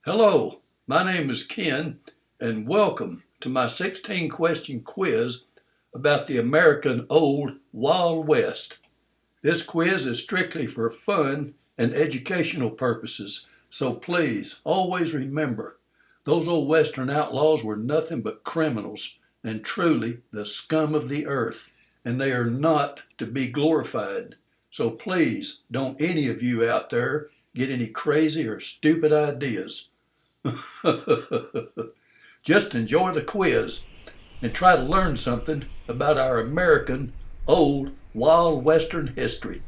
Hello, my name is Ken, and welcome to my 16-question quiz about the American Old Wild West. This quiz is strictly for fun and educational purposes, so please always remember, those old Western outlaws were nothing but criminals and truly the scum of the earth, and they are not to be glorified. So please don't any of you out there get any crazy or stupid ideas. Just enjoy the quiz and try to learn something about our American old wild western history.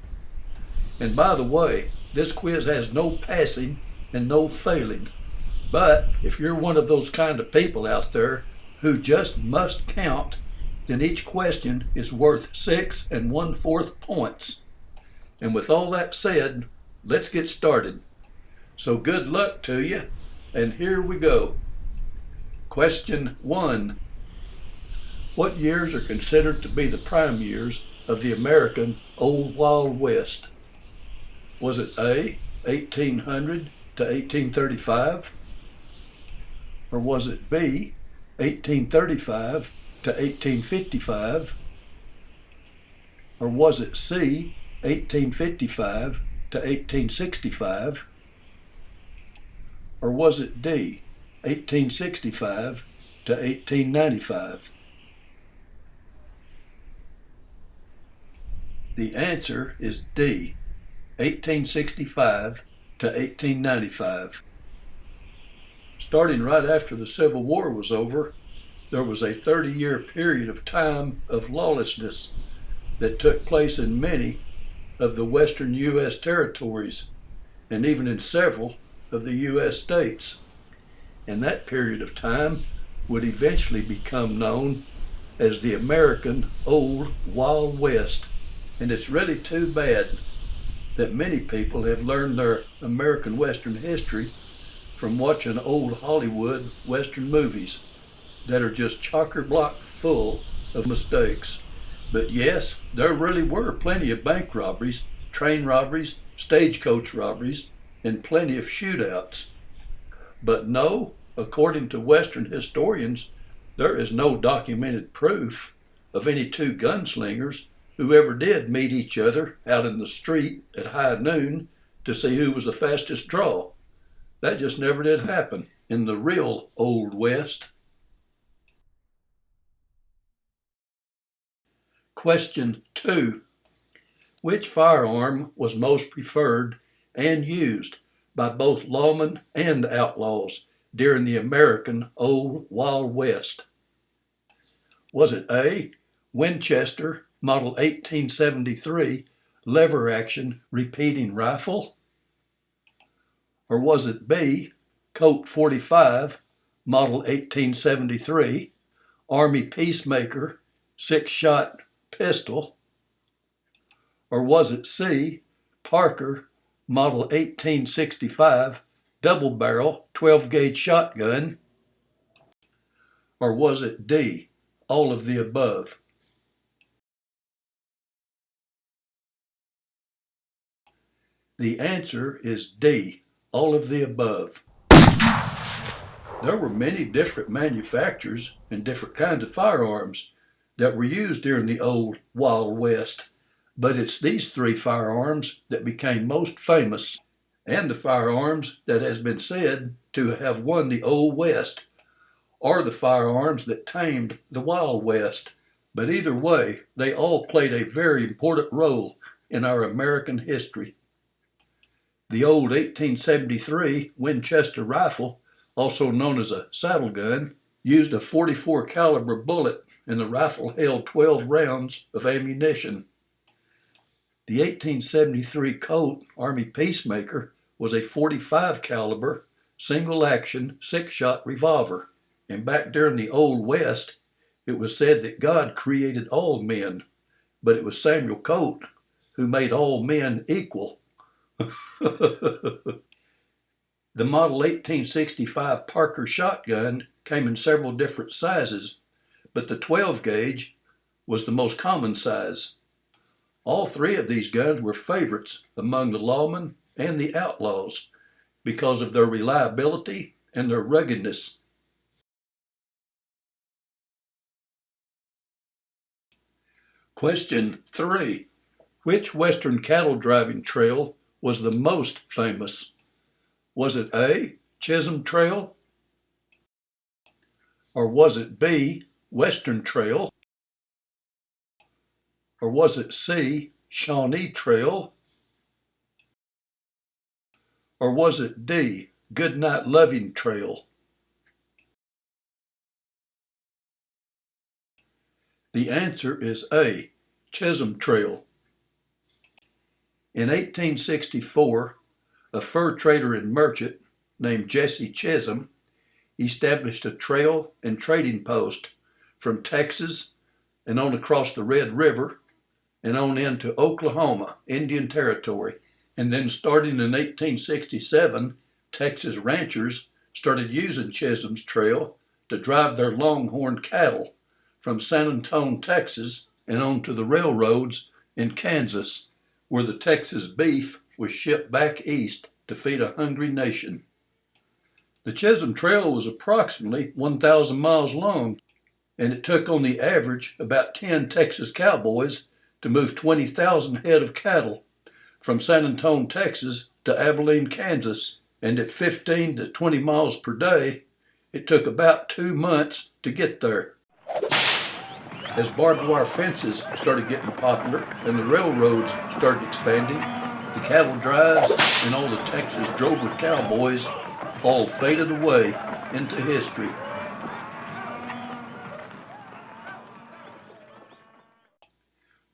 And by the way, this quiz has no passing and no failing. But if you're one of those kind of people out there who just must count, then each question is worth 6 1/4 points. And with all that said, let's get started. So good luck to you, and here we go. Question 1. What years are considered to be the prime years of the American Old Wild West? Was it A, 1800 to 1835? Or was it B, 1835 to 1855? Or was it C, 1855 to 1865? Or was it D, 1865 to 1895? The answer is D, 1865 to 1895. Starting right after the Civil War was over, there was a 30-year period of time of lawlessness that took place in many of the western U.S. territories and even in several of the U.S. states. And that period of time would eventually become known as the American Old Wild West. And it's really too bad that many people have learned their American Western history from watching old Hollywood Western movies that are just chock-a-block full of mistakes. But yes, there really were plenty of bank robberies, train robberies, stagecoach robberies, and plenty of shootouts. But no, according to Western historians, there is no documented proof of any two gunslingers who ever did meet each other out in the street at high noon to see who was the fastest draw. That just never did happen in the real Old West. Question 2. Which firearm was most preferred and used by both lawmen and outlaws during the American Old Wild West? Was it A, Winchester Model 1873 lever action repeating rifle? Or was it B, Colt 45 Model 1873 Army Peacemaker 6-shot pistol? Or was it C, Parker Model 1865 double-barrel 12-gauge shotgun? Or was it D, all of the above? The answer is D, all of the above. There were many different manufacturers and different kinds of firearms that were used during the Old Wild West, but it's these three firearms that became most famous, and the firearms that has been said to have won the Old West, or the firearms that tamed the Wild West. But either way, they all played a very important role in our American history. The old 1873 Winchester rifle, also known as a saddle gun, used a .44 caliber bullet, and the rifle held 12 rounds of ammunition. The 1873 Colt Army Peacemaker was a .45 caliber single action 6-shot revolver, and back during the Old West, it was said that God created all men, but it was Samuel Colt who made all men equal. The Model 1865 Parker shotgun came in several different sizes, but the 12-gauge was the most common size. All three of these guns were favorites among the lawmen and the outlaws, because of their reliability and their ruggedness. Question 3. Which Western cattle driving trail was the most famous? Was it A, Chisholm Trail? Or was it B, Western Trail? Or was it C, Shawnee Trail? Or was it D, Goodnight Loving Trail? The answer is A, Chisholm Trail. In 1864, a fur trader and merchant named Jesse Chisholm established a trail and trading post from Texas and on across the Red River and on into Oklahoma, Indian Territory. And then starting in 1867, Texas ranchers started using Chisholm's Trail to drive their longhorn cattle from San Antonio, Texas, and onto the railroads in Kansas, where the Texas beef was shipped back east to feed a hungry nation. The Chisholm Trail was approximately 1,000 miles long, and it took on the average about 10 Texas cowboys to move 20,000 head of cattle from San Antonio, Texas to Abilene, Kansas. And at 15 to 20 miles per day, it took about 2 months to get there. As barbed wire fences started getting popular and the railroads started expanding, the cattle drives and all the Texas drover cowboys all faded away into history.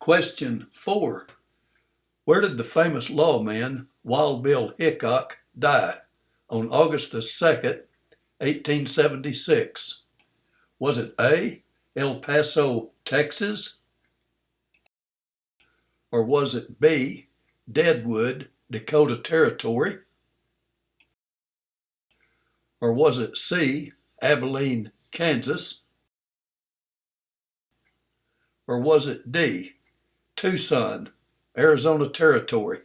Question 4. Where did the famous lawman Wild Bill Hickok die? On August the 2nd, 1876. Was it A, El Paso, Texas? Or was it B, Deadwood, Dakota Territory? Or was it C, Abilene, Kansas? Or was it D, Tucson, Arizona Territory?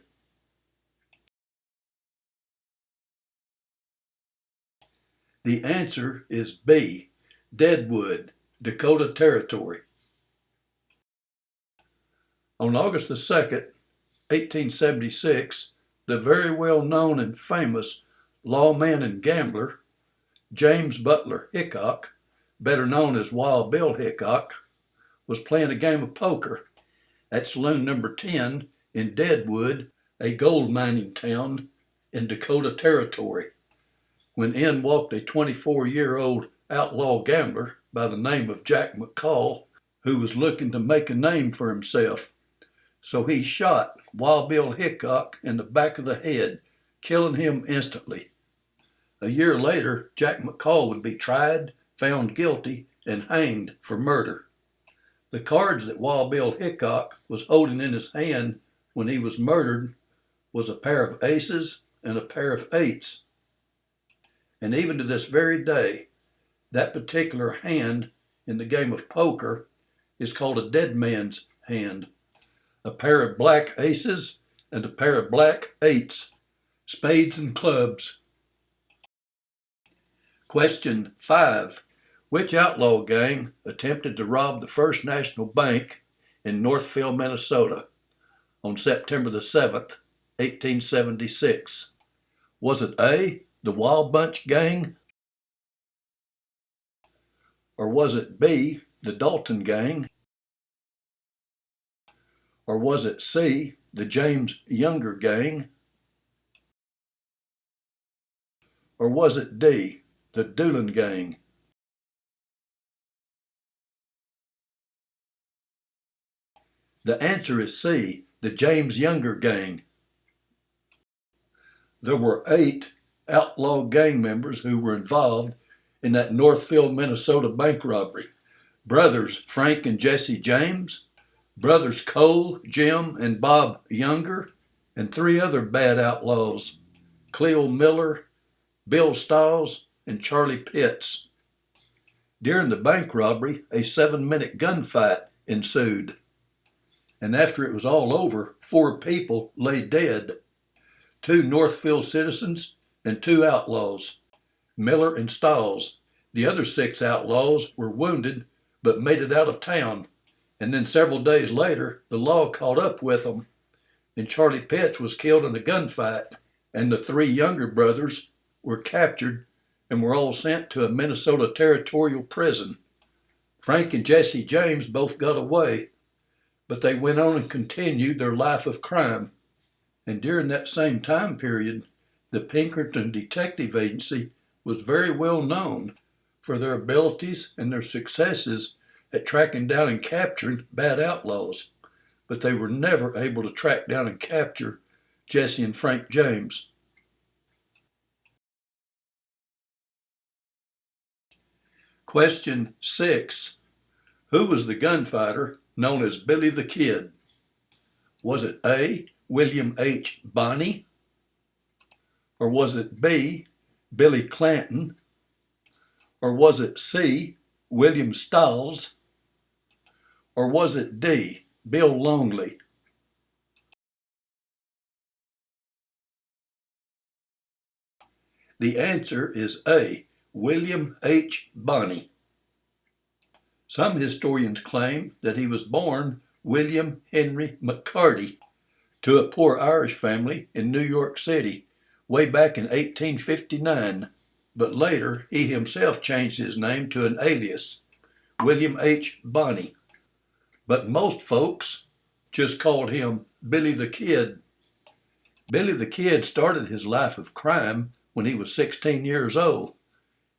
The answer is B, Deadwood, Dakota Territory. On August the 2nd, 1876, the very well known and famous lawman and gambler, James Butler Hickok, better known as Wild Bill Hickok, was playing a game of poker at Saloon Number 10 in Deadwood, a gold mining town in Dakota Territory, when in walked a 24-year-old outlaw gambler by the name of Jack McCall, who was looking to make a name for himself. So he shot Wild Bill Hickok in the back of the head, killing him instantly. A year later, Jack McCall would be tried, found guilty, and hanged for murder. The cards that Wild Bill Hickok was holding in his hand when he was murdered was a pair of aces and a pair of eights. And even to this very day, that particular hand in the game of poker is called a dead man's hand. A pair of black aces and a pair of black eights, spades and clubs. Question 5. Which outlaw gang attempted to rob the First National Bank in Northville, Minnesota on September the 7th, 1876? Was it A, the Wild Bunch Gang? Or was it B, the Dalton Gang? Or was it C, the James Younger Gang? Or was it D, the Doolin Gang? The answer is C, the James Younger Gang. There were 8 outlaw gang members who were involved in that Northville, Minnesota bank robbery. Brothers Frank and Jesse James, brothers Cole, Jim, and Bob Younger, and 3 other bad outlaws, Cleo Miller, Bill Stiles, and Charlie Pitts. During the bank robbery, a 7-minute gunfight ensued. And after it was all over, 4 people lay dead. 2 Northville citizens and 2 outlaws, Miller and Stiles. The other 6 outlaws were wounded but made it out of town. And then several days later, the law caught up with them, and Charlie Pitts was killed in a gunfight. And the 3 younger brothers were captured and were all sent to a Minnesota territorial prison. Frank and Jesse James both got away, but they went on and continued their life of crime. And during that same time period, the Pinkerton Detective Agency was very well known for their abilities and their successes at tracking down and capturing bad outlaws. But they were never able to track down and capture Jesse and Frank James. Question 6. Who was the gunfighter known as Billy the Kid? Was it A, William H. Bonney? Or was it B, Billy Clanton? Or was it C, William Stiles? Or was it D, Bill Longley? The answer is A, William H. Bonney. Some historians claim that he was born William Henry McCarty to a poor Irish family in New York City way back in 1859, but later he himself changed his name to an alias, William H. Bonney. But most folks just called him Billy the Kid. Billy the Kid started his life of crime when he was 16 years old,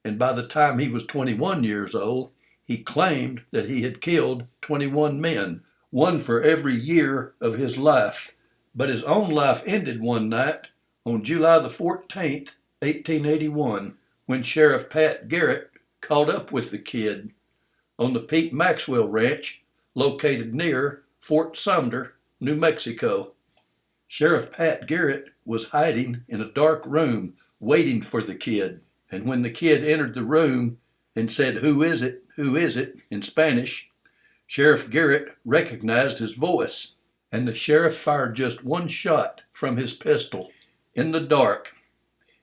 and by the time he was 21 years old, he claimed that he had killed 21 men, one for every year of his life. But his own life ended one night on July the 14th, 1881, when Sheriff Pat Garrett caught up with the Kid on the Pete Maxwell Ranch located near Fort Sumter, New Mexico. Sheriff Pat Garrett was hiding in a dark room waiting for the Kid, and when the Kid entered the room and said, "Who is it? Who is it?" in Spanish, Sheriff Garrett recognized his voice, and the sheriff fired just one shot from his pistol in the dark,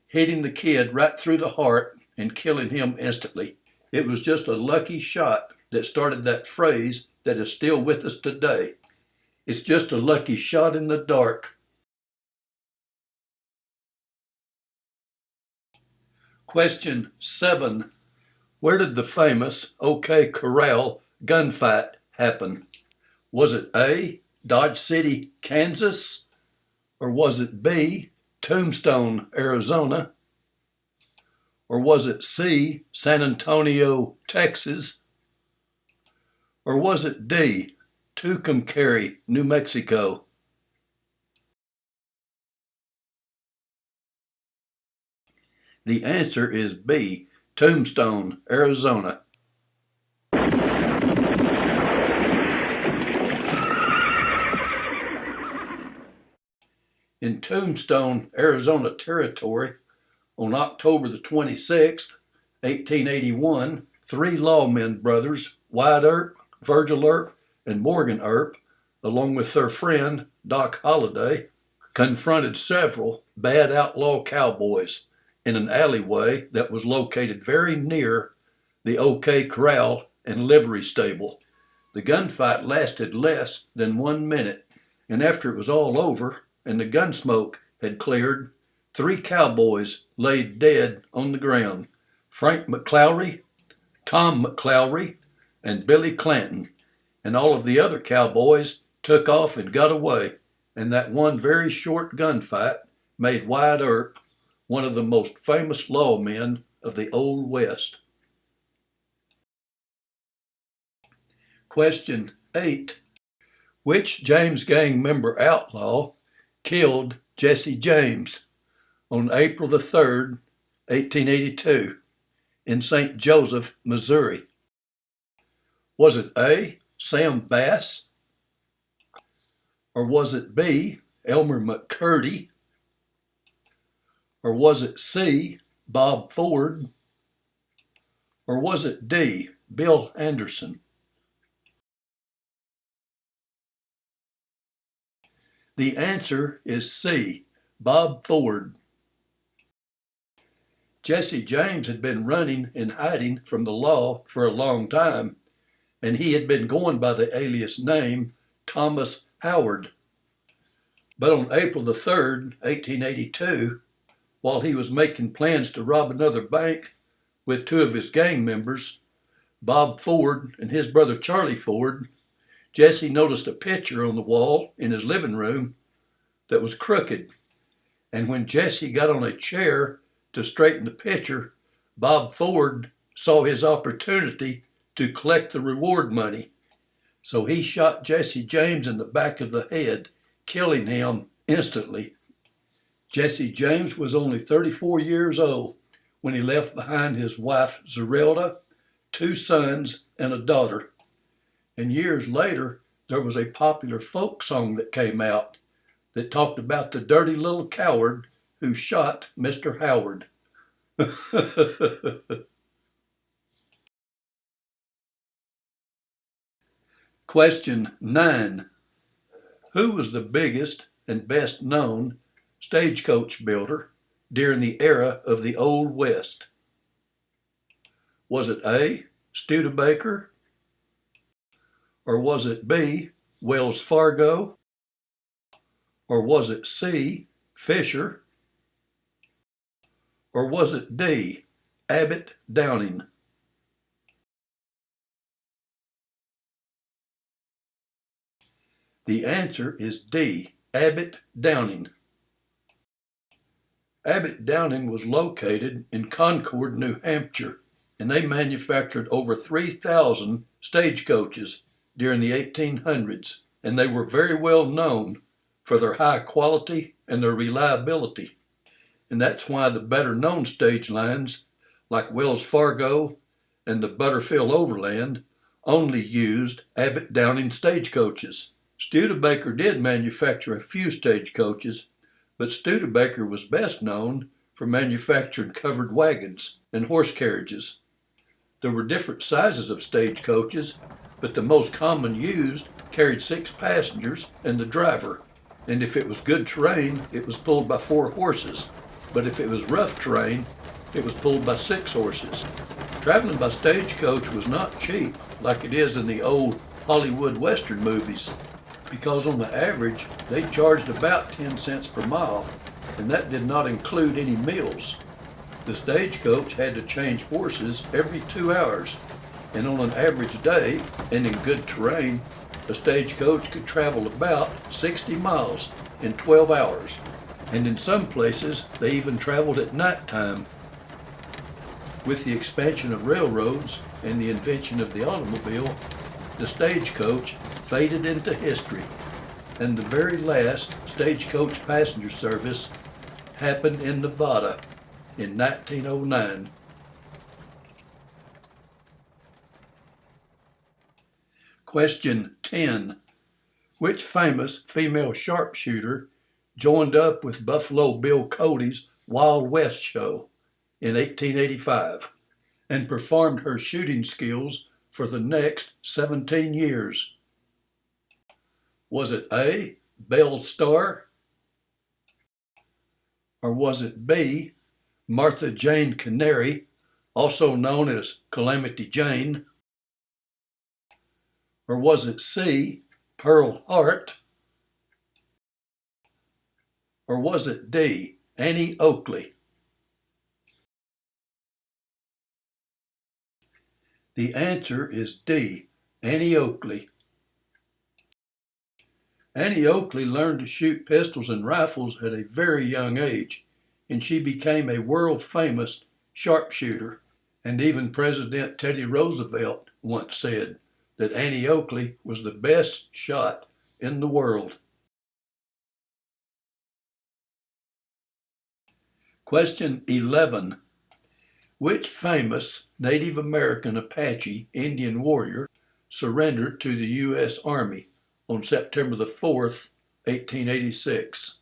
hitting the Kid right through the heart and killing him instantly. It was just a lucky shot that started that phrase that is still with us today. It's just a lucky shot in the dark. Question 7. Where did the famous OK Corral gunfight happen? Was it A, Dodge City, Kansas? Or was it B, Tombstone, Arizona? Or was it C, San Antonio, Texas? Or was it D, Tucumcari, New Mexico? The answer is B, Tombstone, Arizona. In Tombstone, Arizona territory, on October the 26th, 1881, 3 lawmen brothers, Wyatt Earp, Virgil Earp, and Morgan Earp, along with their friend Doc Holliday, confronted several bad outlaw cowboys in an alleyway that was located very near the OK Corral and livery stable. The gunfight lasted less than 1 minute, and after it was all over and the gun smoke had cleared, 3 cowboys lay dead on the ground: Frank McClowry, Tom McClowry, and Billy Clanton. And all of the other cowboys took off and got away. And that one very short gunfight made Wyatt Earp one of the most famous lawmen of the Old West. Question 8. Which James Gang member outlaw killed Jesse James on April the 3rd, 1882 in St. Joseph, Missouri? Was it A, Sam Bass? Or was it B, Elmer McCurdy? Or was it C, Bob Ford? Or was it D, Bill Anderson? The answer is C, Bob Ford. Jesse James had been running and hiding from the law for a long time, and he had been going by the alias name Thomas Howard. But on April the 3rd, 1882, while he was making plans to rob another bank with two of his gang members, Bob Ford and his brother Charlie Ford, Jesse noticed a picture on the wall in his living room that was crooked. And when Jesse got on a chair to straighten the picture, Bob Ford saw his opportunity to collect the reward money. So he shot Jesse James in the back of the head, killing him instantly. Jesse James was only 34 years old when he left behind his wife Zerelda, two sons, and a daughter. And years later, there was a popular folk song that came out that talked about the dirty little coward who shot Mr. Howard. Question 9. Who was the biggest and best known stagecoach builder during the era of the Old West? Was it A, Studebaker? Or was it B, Wells Fargo? Or was it C, Fisher? Or was it D, Abbott Downing? The answer is D, Abbott Downing. Abbott Downing was located in Concord, New Hampshire, and they manufactured over 3,000 stagecoaches during the 1800s, and they were very well known for their high quality and their reliability. And that's why the better known stage lines like Wells Fargo and the Butterfield Overland only used Abbott Downing stagecoaches. Studebaker did manufacture a few stagecoaches, but Studebaker was best known for manufacturing covered wagons and horse carriages. There were different sizes of stagecoaches, but the most common used carried 6 passengers and the driver. And if it was good terrain, it was pulled by 4 horses. But if it was rough terrain, it was pulled by 6 horses. Traveling by stagecoach was not cheap like it is in the old Hollywood Western movies, because on the average, they charged about 10 cents per mile, and that did not include any meals. The stagecoach had to change horses every 2 hours, and on an average day, and in good terrain, a stagecoach could travel about 60 miles in 12 hours. And in some places, they even traveled at nighttime. With the expansion of railroads and the invention of the automobile, the stagecoach faded into history, and the very last stagecoach passenger service happened in Nevada in 1909. Question 10. Which famous female sharpshooter joined up with Buffalo Bill Cody's Wild West show in 1885 and performed her shooting skills for the next 17 years? Was it A, Belle Starr? Or was it B, Martha Jane Canary, also known as Calamity Jane? Or was it C, Pearl Hart? Or was it D, Annie Oakley? The answer is D, Annie Oakley. Annie Oakley learned to shoot pistols and rifles at a very young age, and she became a world-famous sharpshooter. And even President Teddy Roosevelt once said that Annie Oakley was the best shot in the world. Question 11. Which famous Native American Apache Indian warrior surrendered to the U.S. Army on September the 4th, 1886?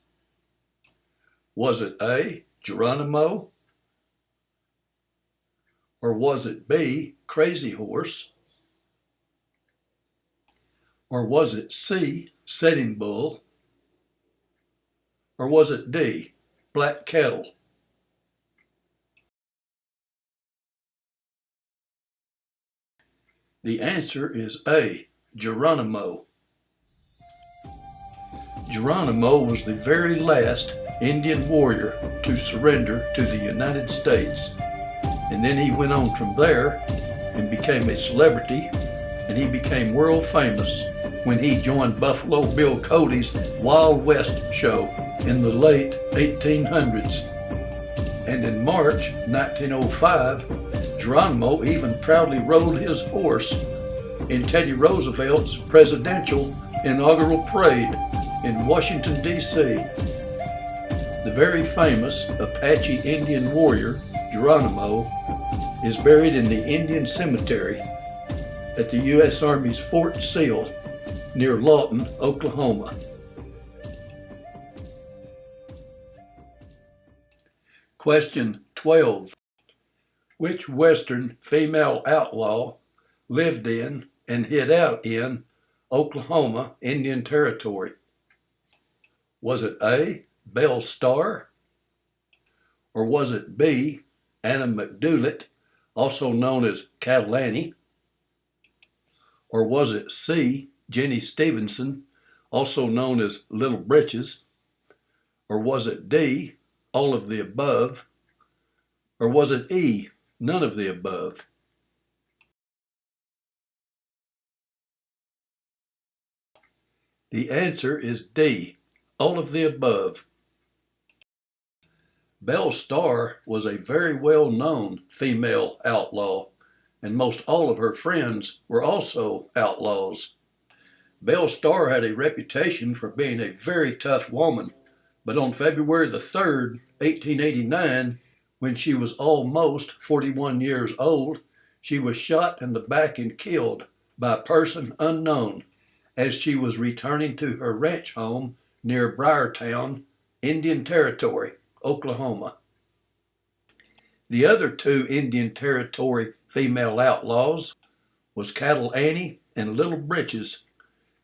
Was it A, Geronimo? Or was it B, Crazy Horse? Or was it C, Sitting Bull? Or was it D, Black Kettle? The answer is A, Geronimo. Geronimo was the very last Indian warrior to surrender to the United States. And then he went on from there and became a celebrity, and he became world famous when he joined Buffalo Bill Cody's Wild West show in the late 1800s. And in March 1905, Geronimo even proudly rode his horse in Teddy Roosevelt's presidential inaugural parade in Washington, D.C. The very famous Apache Indian warrior, Geronimo, is buried in the Indian Cemetery at the U.S. Army's Fort Sill near Lawton, Oklahoma. Question 12. Which Western female outlaw lived in and hid out in Oklahoma Indian Territory? Was it A, Belle Starr? Or was it B, Anna McDoulet, also known as Cattle Annie? Or was it C, Jenny Stevenson, also known as Little Britches? Or was it D, all of the above? Or was it E, none of the above? The answer is D, all of the above. Belle Starr was a very well-known female outlaw, and most all of her friends were also outlaws. Belle Starr had a reputation for being a very tough woman, but on February the 3rd, 1889, when she was almost 41 years old, she was shot in the back and killed by a person unknown as she was returning to her ranch home near Briartown, Indian Territory, Oklahoma. The other two Indian Territory female outlaws was Cattle Annie and Little Britches,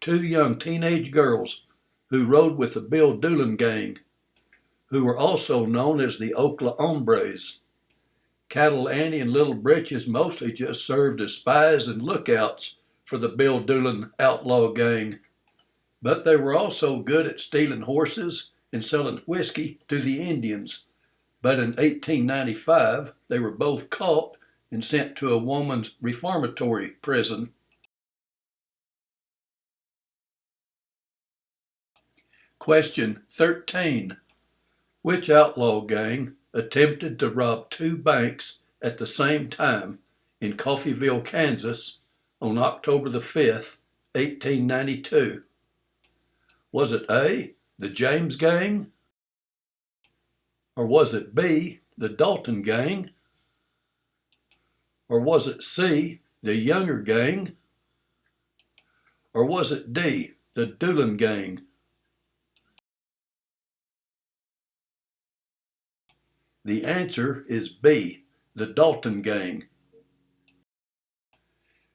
two young teenage girls who rode with the Bill Doolin gang, who were also known as the Oklahoma Hombres. Cattle Annie and Little Britches mostly just served as spies and lookouts for the Bill Doolin outlaw gang, but they were also good at stealing horses and selling whiskey to the Indians. But in 1895, they were both caught and sent to a woman's reformatory prison. Question 13. Which outlaw gang attempted to rob two banks at the same time in Coffeyville, Kansas on October the 5th, 1892? Was it A, the James Gang? Or was it B, the Dalton Gang? Or was it C, the Younger Gang? Or was it D, the Doolin Gang? The answer is B, the Dalton Gang.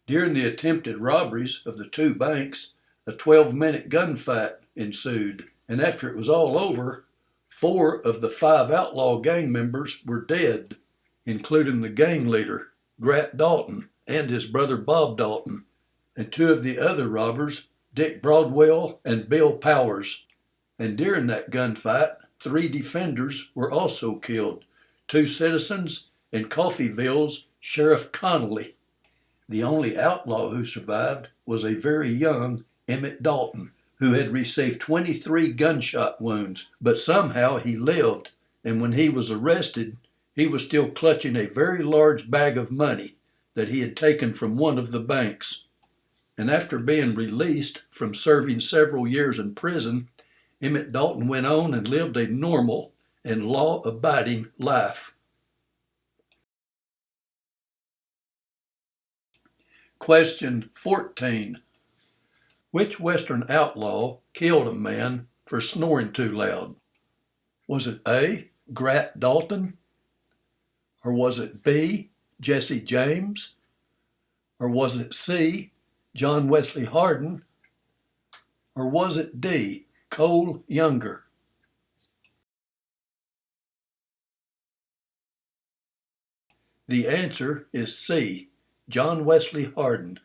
During the attempted robberies of the two banks, a 12-minute gunfight ensued, and after it was all over, 4 of the 5 outlaw gang members were dead, including the gang leader, Grat Dalton, and his brother Bob Dalton, and 2 of the other robbers, Dick Broadwell and Bill Powers. And during that gunfight, 3 defenders were also killed, 2 citizens and Coffeyville's Sheriff Connolly. The only outlaw who survived was a very young Emmett Dalton, who had received 23 gunshot wounds, but somehow he lived, and when he was arrested, he was still clutching a very large bag of money that he had taken from one of the banks. And after being released from serving several years in prison, Emmett Dalton went on and lived a normal and law-abiding life. Question 14. Which Western outlaw killed a man for snoring too loud? Was it A, Grat Dalton? Or was it B, Jesse James? Or was it C, John Wesley Hardin? Or was it D, Cole Younger? The answer is C, John Wesley Hardin.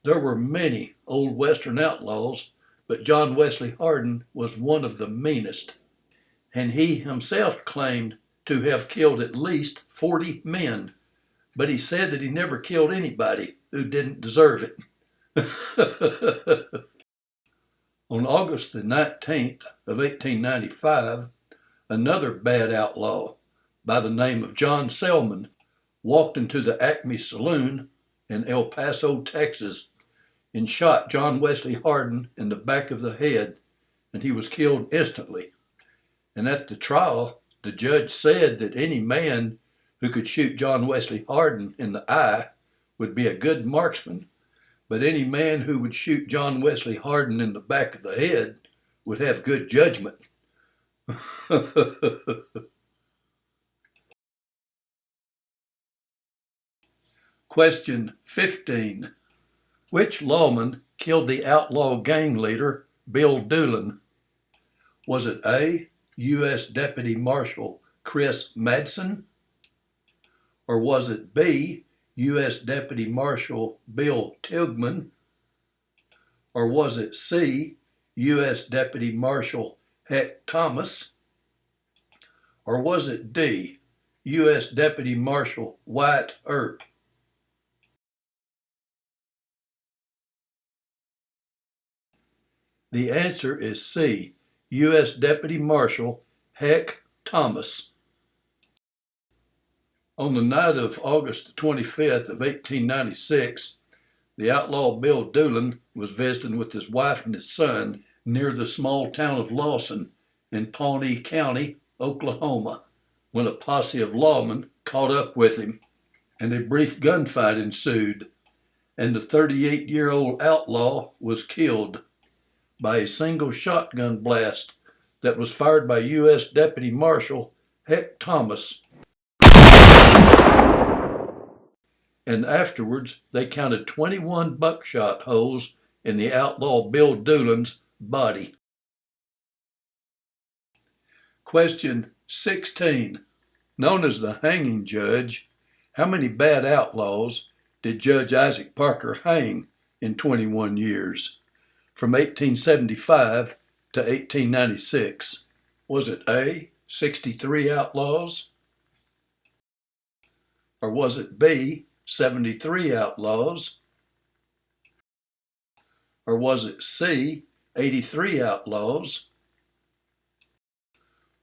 There were many old Western outlaws, but John Wesley Hardin was one of the meanest, and he himself claimed to have killed at least 40 men, but he said that he never killed anybody who didn't deserve it. On August the 19th of 1895, another bad outlaw by the name of John Selman walked into the Acme Saloon in El Paso, Texas, and shot John Wesley Hardin in the back of the head, and he was killed instantly. And at the trial, the judge said that any man who could shoot John Wesley Hardin in the eye would be a good marksman, but any man who would shoot John Wesley Hardin in the back of the head would have good judgment. Question 15. Which lawman killed the outlaw gang leader, Bill Doolin? Was it A, U.S. Deputy Marshal Chris Madsen? Or was it B, U.S. Deputy Marshal Bill Tilghman? Or was it C, U.S. Deputy Marshal Heck Thomas? Or was it D, U.S. Deputy Marshal Wyatt Earp? The answer is C, U.S. Deputy Marshal Heck Thomas. On the night of August 25th of 1896, the outlaw Bill Doolin was visiting with his wife and his son near the small town of Lawson in Pawnee County, Oklahoma, when a posse of lawmen caught up with him, and a brief gunfight ensued, and the 38-year-old outlaw was killed by a single shotgun blast that was fired by U.S. Deputy Marshal Heck Thomas. And afterwards, they counted 21 buckshot holes in the outlaw Bill Doolin's body. Question 16. Known as the hanging judge, how many bad outlaws did Judge Isaac Parker hang in 21 years? From 1875 to 1896. Was it A, 63 outlaws? Or was it B, 73 outlaws? Or was it C, 83 outlaws?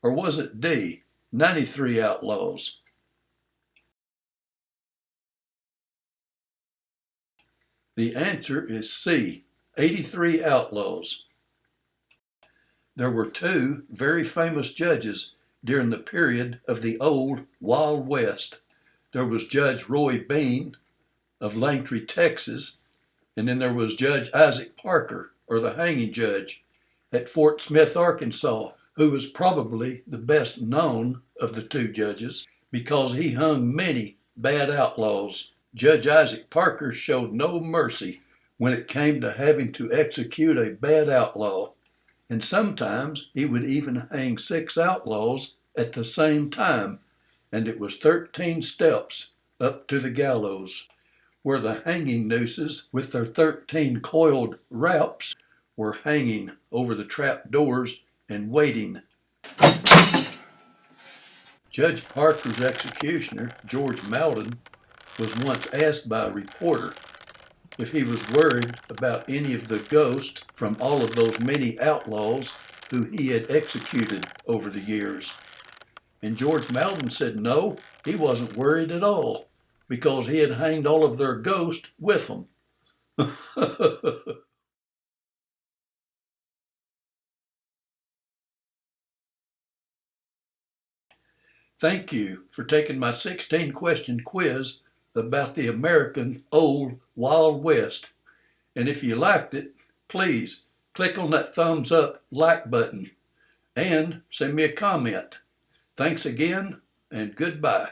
Or was it D, 93 outlaws? The answer is C, 83 outlaws. There were two very famous judges during the period of the old Wild West. There was Judge Roy Bean of Langtry, Texas, and then there was Judge Isaac Parker, or the hanging judge, at Fort Smith, Arkansas, who was probably the best known of the two judges because he hung many bad outlaws. Judge Isaac Parker showed no mercy when it came to having to execute a bad outlaw, and sometimes he would even hang 6 outlaws at the same time, and it was 13 steps up to the gallows, where the hanging nooses with their 13 coiled wraps were hanging over the trap doors and waiting. Judge Parker's executioner, George Malden, was once asked by a reporter if he was worried about any of the ghosts from all of those many outlaws who he had executed over the years. And George Malden said no, he wasn't worried at all because he had hanged all of their ghosts with them. Thank you for taking my 16-question quiz about the American Old Wild West. And if you liked it, please click on that thumbs up like button and send me a comment. Thanks again, and goodbye.